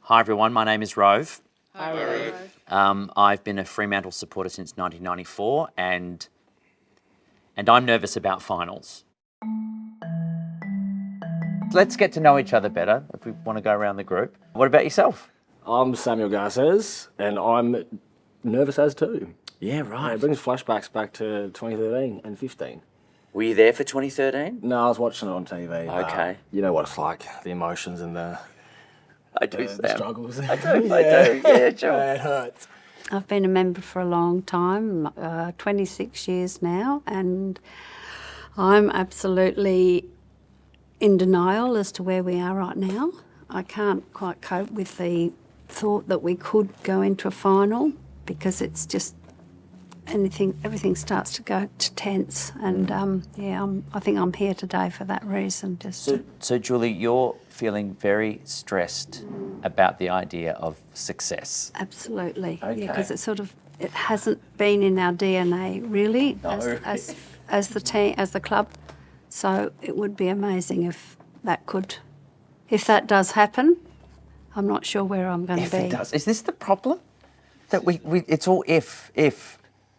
Hi everyone, my name is Rove. Hi, Rove. I've been a Fremantle supporter since 1994 and I'm nervous about finals. Let's get to know each other better if we want to go around the group. What about yourself? I'm Samuel Garces, and I'm nervous as too. Yeah, right. It brings flashbacks back to 2013 and 15. Were you there for 2013? No, I was watching it on TV. but Okay. You know what it's like, the emotions and the struggles. I do, yeah, sure. It hurts. I've been a member for a long time, 26 years now, and I'm absolutely in denial as to where we are right now. I can't quite cope with the thought that we could go into a final because it's just everything starts to go to tense, and I think I'm here today for that reason. So Julie, you're feeling very stressed about the idea of success. Absolutely, Okay. because it hasn't been in our DNA really No. as the team, as the club. So it would be amazing if that does happen. I'm not sure where I'm going to be. If it does, is this the problem? That we it's all if.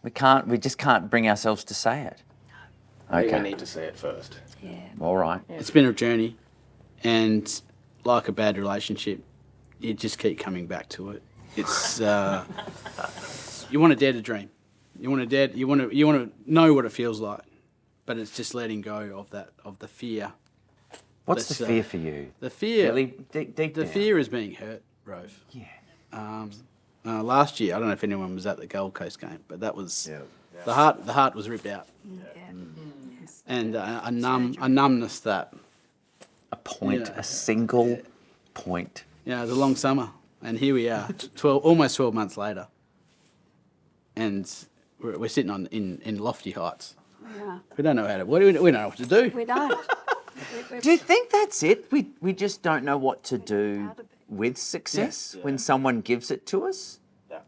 We just can't bring ourselves to say it. I think we need to see it first. Yeah. All right. It's been a journey, and like a bad relationship, you just keep coming back to it. It's you want to dare to dream, you want to know what it feels like, but it's just letting go of the fear. What's the fear for you? The fear. Really deep The down. fear is being hurt, Rove. Yeah. Last year, I don't know if anyone was at the Gold Coast game, but that was the heart was ripped out, and a numbness that. A point, Yeah. a single point. Yeah, it was a long summer, and here we are, almost 12 months later, and we're sitting in lofty heights. Yeah. We don't know we don't know what to do. We don't. Do you think that's it? We just don't know what to do with success when someone gives it to us?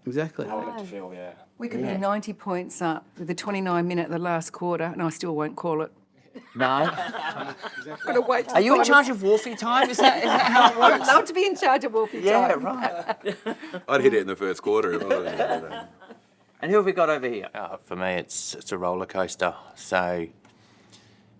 Exactly. How would it feel, yeah. We could be 90 points up with the 29-minute of the last quarter, and I still won't call it. No. Got to wait. Are you in charge of Wolfie time? Is that how it I'd works? love to be in charge of Wolfie Yeah, time. right. I'd hit it in the first quarter. If I was And who have we got over here? For me, it's a roller coaster. So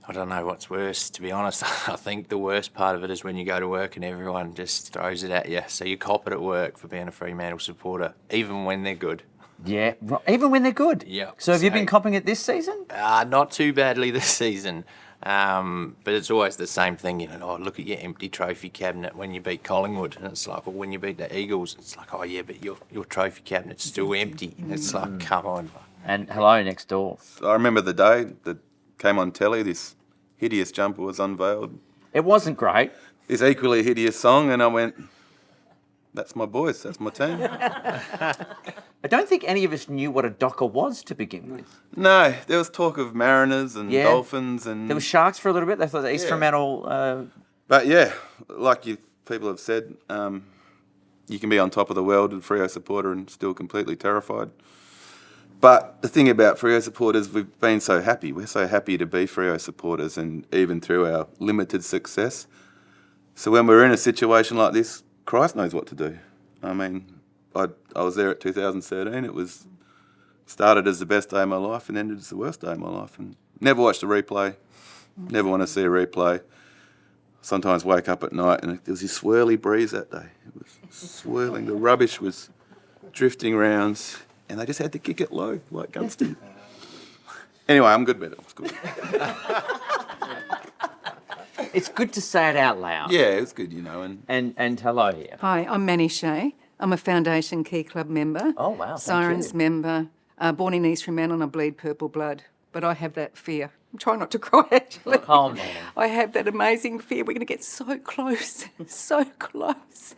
I don't know what's worse, to be honest. I think the worst part of it is when you go to work and everyone just throws it at you. So you cop it at work for being a Fremantle supporter, even when they're good. Yeah, even when they're good. Yeah. So have you been copping it this season? Not too badly this season. But it's always the same thing, look at your empty trophy cabinet when you beat Collingwood. And it's like, well, when you beat the Eagles, it's like, oh, yeah, but your trophy cabinet's still empty. And it's like, come on. And hello next door. I remember the day that came on telly, this hideous jumper was unveiled. It wasn't great. This equally hideous song, and I went, that's my boys, that's my team. I don't think any of us knew what a Docker was to begin with. No, there was talk of Mariners and Yeah. Dolphins and... There was Sharks for a little bit. They thought the East Yeah. Fremantle... But yeah, like people have said, you can be on top of the world and Freo supporter and still completely terrified. But the thing about Freo supporters, we've been so happy. We're so happy to be Freo supporters, and even through our limited success. So when we're in a situation like this, Christ knows what to do. I mean, I was there at 2013. It was started as the best day of my life and ended as the worst day of my life. And never watched a replay. Never want to see a replay. Sometimes wake up at night and there was this swirly breeze that day. It was swirling. The rubbish was drifting around, and they just had to kick it low, like Gunston. Anyway, I'm good with it. It's good. It's good to say it out loud. Yeah, it's good, And hello here. Hi, I'm Manny Shea. I'm a Foundation Key Club member. Oh, wow, thank Sirens you. member. Born in East Fremantle and I bleed purple blood. But I have that fear. I'm trying not to cry, actually. Oh, man. I have that amazing fear. We're going to get so close, so close.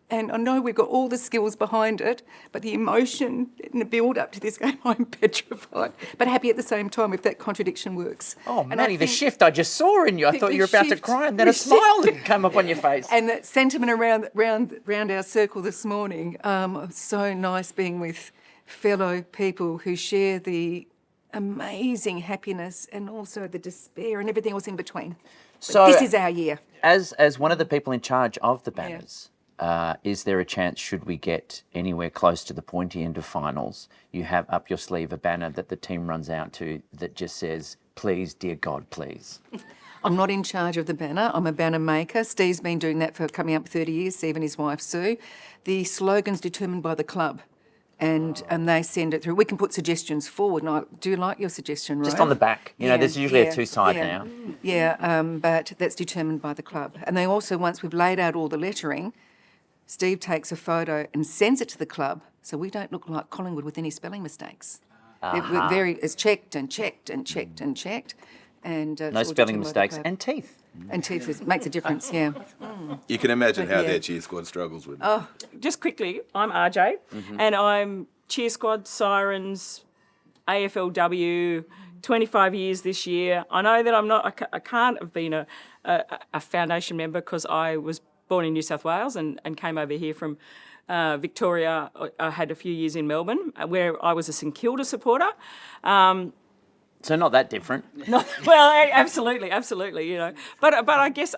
And I know we've got all the skills behind it, but the emotion and the build-up to this game, I'm petrified. But happy at the same time if that contradiction works. Oh, And I Manny, the think- shift I just saw in you. I think thought the you were about to shift- cry, and then the a smile shift- came up on your face. And that sentiment around our circle this morning, so nice being with fellow people who share the amazing happiness and also the despair and everything else in between. But So, this is our year. as one of the people in charge of the banners, is there a chance, should we get anywhere close to the pointy end of finals, you have up your sleeve a banner that the team runs out to that just says, please, dear God, please? I'm not in charge of the banner. I'm a banner maker. Steve's been doing that for coming up 30 years, Steve and his wife Sue. The slogan's determined by the club. And they send it through. We can put suggestions forward. And I do like your suggestion, right? Just on the back. You know, there's usually a two-side now. Yeah, but that's determined by the club. And they also, once we've laid out all the lettering, Steve takes a photo and sends it to the club so we don't look like Collingwood with any spelling mistakes. It's checked and checked and checked and checked. And no spelling mistakes and teeth. And teeth makes a difference, yeah. You can imagine how yeah. their cheer squad struggles with it. Oh, just quickly, I'm RJ, and I'm cheer squad, Sirens, AFLW, 25 years this year. I know that I can't have been a foundation member because I was born in New South Wales and came over here from Victoria. I had a few years in Melbourne where I was a St Kilda supporter. So not that different. No, well, absolutely, you know. But I guess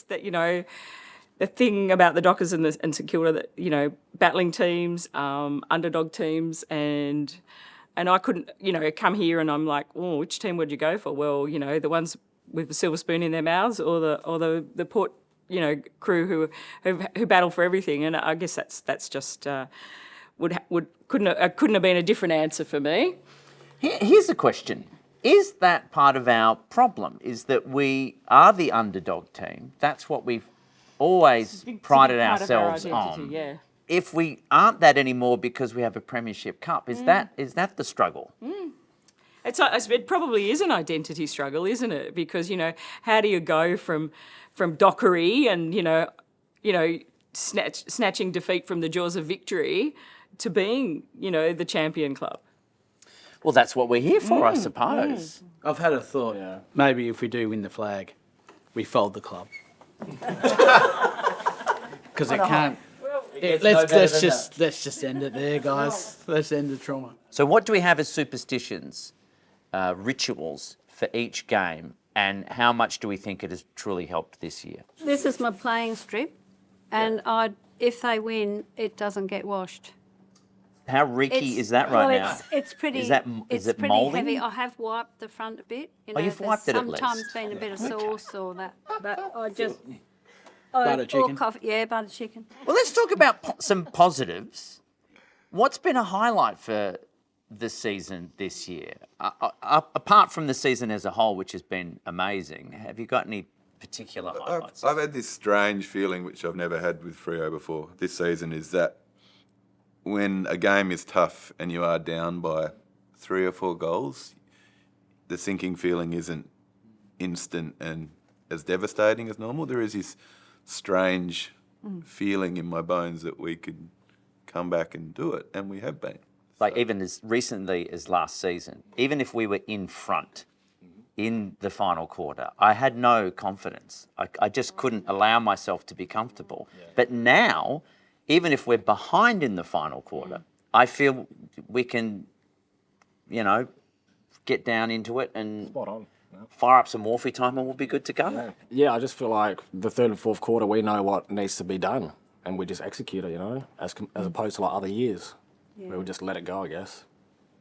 that, you know, the thing about the Dockers and St Kilda, that, you know, battling teams, underdog teams, and I couldn't, you know, come here and I'm like, oh, which team would you go for? Well, you know, the ones with the silver spoon in their mouths, or the Port, you know, crew who battle for everything. And I guess that's just couldn't have been a different answer for me. Here's a question. Is that part of our problem, is that we are the underdog team? That's what we've always prided ourselves on. Yeah. If we aren't that anymore because we have a premiership cup, is that the struggle? It probably is an identity struggle, isn't it? Because, you know, how do you go from dockery and, you know, snatching defeat from the jaws of victory to being, you know, the champion club? Well, that's what we're here for, I suppose. I've had a thought. Yeah. Maybe if we do win the flag, we fold the club. Because it can't. Let's just end it there, guys. Let's end the trauma. So what do we have as superstitions, rituals for each game, and how much do we think it has truly helped this year? This is my playing strip, and if they win, it doesn't get washed. How reeky is that right now? It's pretty. Is it pretty moulding? heavy. I have wiped the front a bit. You know, you've wiped it at sometimes least. been a bit of sauce or that, but I just Butter chicken. Or coffee. Yeah, butter chicken. Well, let's talk about some positives. What's been a highlight for the season this year? Apart from the season as a whole, which has been amazing, have you got any particular highlights? I've had this strange feeling, which I've never had with Freo before this season, is that when a game is tough and you are down by 3 or 4 goals, the sinking feeling isn't instant and as devastating as normal. There is this strange feeling in my bones that we could come back and do it, and we have been. Like even as recently as last season, even if we were in front in the final quarter, I had no confidence. I just couldn't allow myself to be comfortable. Yeah. But now, even if we're behind in the final quarter, I feel we can, you know, get down into it and Spot on. fire up some Morphe time and we'll be good to go. Yeah, I just feel like the third and fourth quarter, we know what needs to be done, and we just execute it, you know, as opposed to like other years, where we just let it go, I guess.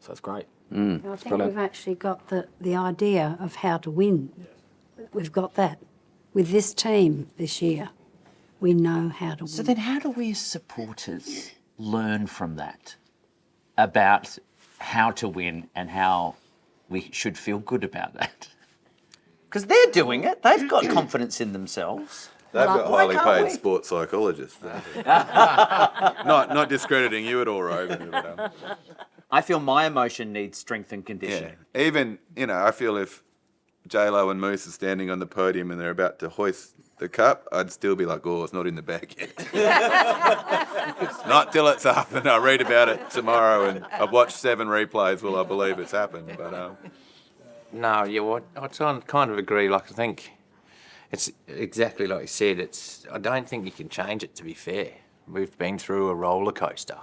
So it's great. I think we've actually got the idea of how to win. We've got that. With this team this year, we know how to win. So then how do we as supporters learn from that about how to win and how we should feel good about that? Because they're doing it. They've got confidence in themselves. They've got why highly can't paid we? sports psychologists. Not discrediting you at all, Rove. But, I feel my emotion needs strength and conditioning. yeah. Even, you know, I feel if J-Lo and Moose are standing on the podium and they're about to hoist the cup, I'd still be like, oh, it's not in the bag yet. Not till it's up, and I'll read about it tomorrow, and I've watched 7 replays, will I believe it's happened. But No, yeah, I kind of agree. Like, I think it's exactly like you said. I don't think you can change it, to be fair. We've been through a roller coaster.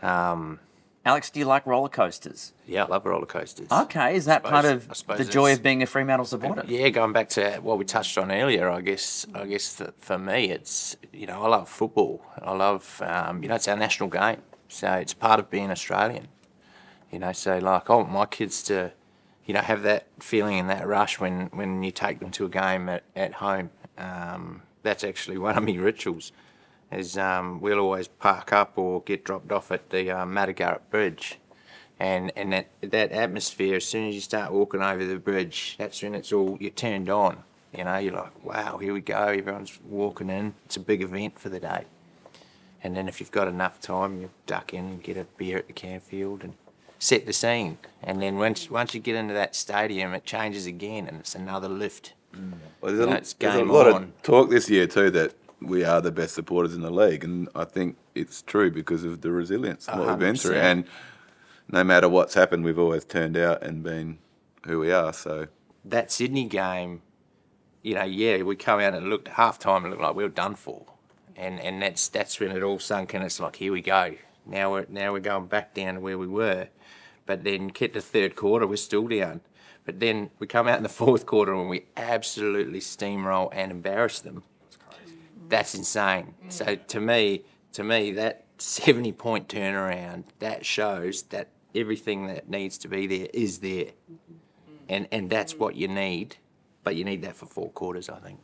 And Alex, do you like roller coasters? Yeah, I love roller coasters. Okay, is that part I of suppose the joy it's- of being a Fremantle supporter? Yeah, going back to what we touched on earlier, I guess that for me, it's, I love football. I love, it's our national game. So it's part of being Australian. So like, I want my kids to, have that feeling and that rush when you take them to a game at home. That's actually one of my rituals. Is we'll always park up or get dropped off at the Madagarrett Bridge. And that atmosphere, as soon as you start walking over the bridge, that's when you're turned on. You're like, wow, here we go. Everyone's walking in. It's a big event for the day. And then if you've got enough time, you duck in and get a beer at the campfield and set the scene. And then once you get into that stadium, it changes again and it's another lift. Well, It's there's a game lot on. of talk this year too that we are the best supporters in the league, and I think it's true because of the resilience and what we've been through. 100%. And no matter what's happened, we've always turned out and been who we are. So That Sydney game, we come out and looked half time, it looked like we were done for. And that's when it all sunk in. It's like, here we go. Now we're going back down to where we were. But then get to third quarter, we're still down. But then we come out in the fourth quarter and we absolutely steamroll and embarrass them. That's insane. So to me, that 70-point turnaround, that shows that everything that needs to be there is there. And that's what you need. But you need that for 4 quarters, I think.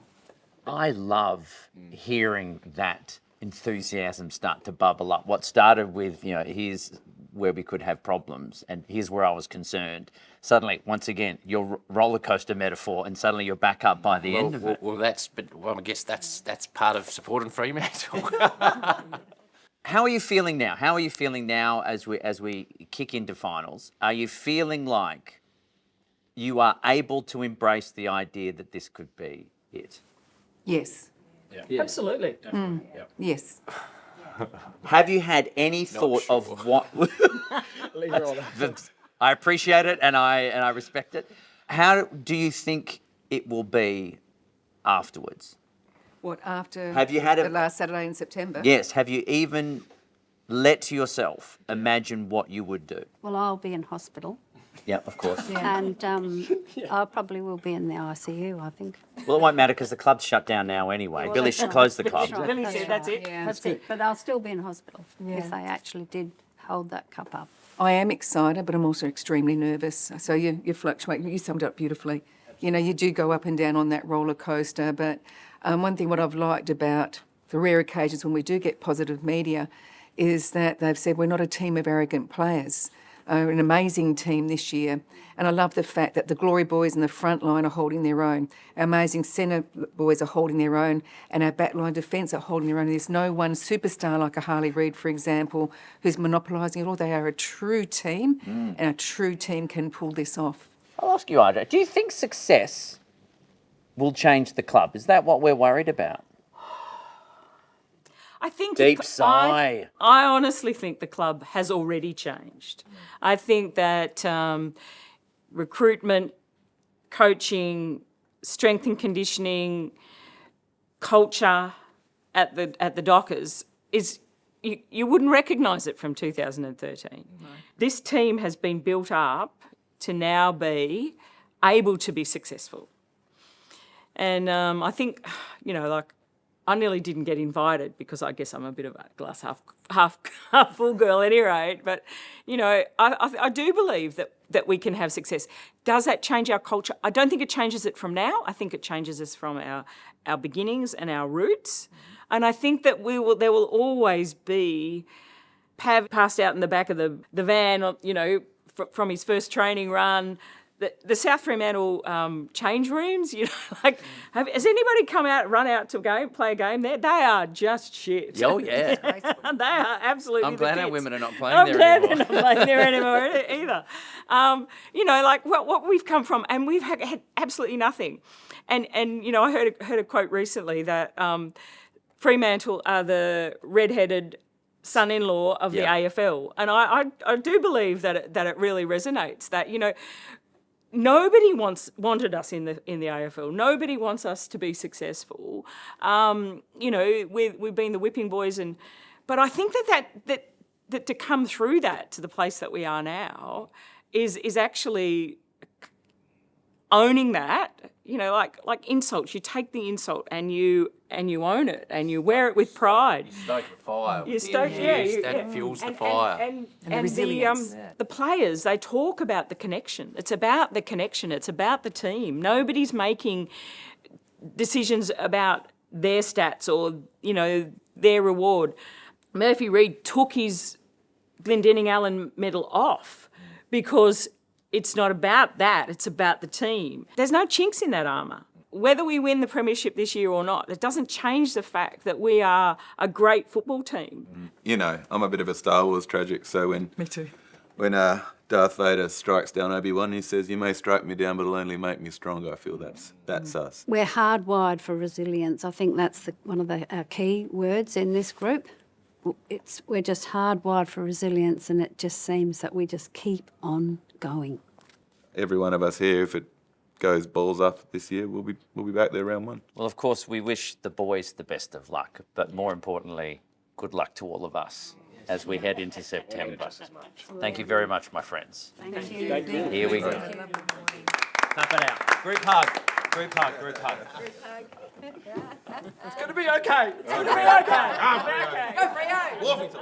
I love hearing that enthusiasm start to bubble up. What started with, here's where we could have problems and here's where I was concerned. Suddenly, once again, your roller coaster metaphor, and suddenly you're back up by the end of it. Well, I guess that's part of supporting Fremantle. How are you feeling now? How are you feeling now as we kick into finals? Are you feeling like you are able to embrace the idea that this could be it? Yes. Absolutely. Yes. Have you had any thought of what? I appreciate it and I respect it. How do you think it will be afterwards? What, after Have you had the a- last Saturday in September? Yes. Have you even let yourself imagine what you would do? Well, I'll be in hospital, Yeah, of course. and I probably will be in the ICU, I think. Well, it won't matter because the club's shut down now anyway. Billy should close the club. Billy said that's it. Yeah. That's it. But I'll still be in hospital if they actually did hold that cup up. I am excited, but I'm also extremely nervous. So you fluctuate. You summed it up beautifully. You do go up and down on that roller coaster. But one thing what I've liked about the rare occasions when we do get positive media is that they've said we're not a team of arrogant players. An amazing team this year. And I love the fact that the Glory boys in the front line are holding their own. Our amazing centre boys are holding their own, and our back line defence are holding their own. There's no one superstar like a Harley Reid, for example, who's monopolising it all. They are a true team, and a true team can pull this off. I'll ask you, Audrey, do you think success will change the club? Is that what we're worried about? I think Deep sigh. I honestly think the club has already changed. I think that recruitment, coaching, strength and conditioning, culture at the Dockers is you wouldn't recognise it from 2013. No. This team has been built up to now be able to be successful, and I think I nearly didn't get invited because I guess I'm a bit of a glass half full girl at any rate. But, I do believe that we can have success. Does that change our culture? I don't think it changes it from now. I think it changes us from our beginnings and our roots. And I think that there will always be Pav passed out in the back of the van, from his first training run. The South Fremantle change rooms, has anybody run out to play a game there? They are just shit. Oh, yeah. They are absolutely I'm glad the our pits. women are not playing I'm there glad anymore. they're not playing there anymore either. What we've come from, and we've had absolutely nothing. And I heard a quote recently that Fremantle are the red-headed son-in-law of the AFL, and I do believe that it really resonates. That nobody wanted us in the AFL. Nobody wants us to be successful. We've been the whipping boys, but I think that that to come through that to the place that we are now is actually owning that, you know, like insults. You take the insult and you own it and you wear it with pride. You stoke the fire. You stoke, yeah, That fuels the fire. And the resilience. The players, they talk about the connection. It's about the connection. It's about the team. Nobody's making decisions about their stats or, you know, their reward. Murphy Reid took his Glendinning Allen medal off because it's not about that, it's about the team. There's no chinks in that armour. Whether we win the premiership this year or not, it doesn't change the fact that we are a great football team. You know, I'm a bit of a Star Wars tragic, so when Me too. when Darth Vader strikes down Obi-Wan, he says, "You may strike me down, but it'll only make me stronger." I feel that's us. We're hardwired for resilience. I think that's one of our key words in this group. We're just hardwired for resilience, and it just seems that we just keep on going. Every one of us here, if it goes balls up this year, we'll be back there round 1. Well, of course, we wish the boys the best of luck, but more importantly, good luck to all of us as we head into September. Thank you very much, my friends. Thank you. Here we go. Clap it out. Group hug. Group hug. Group hug. It's going to be okay. It's going to be okay. Go Freo!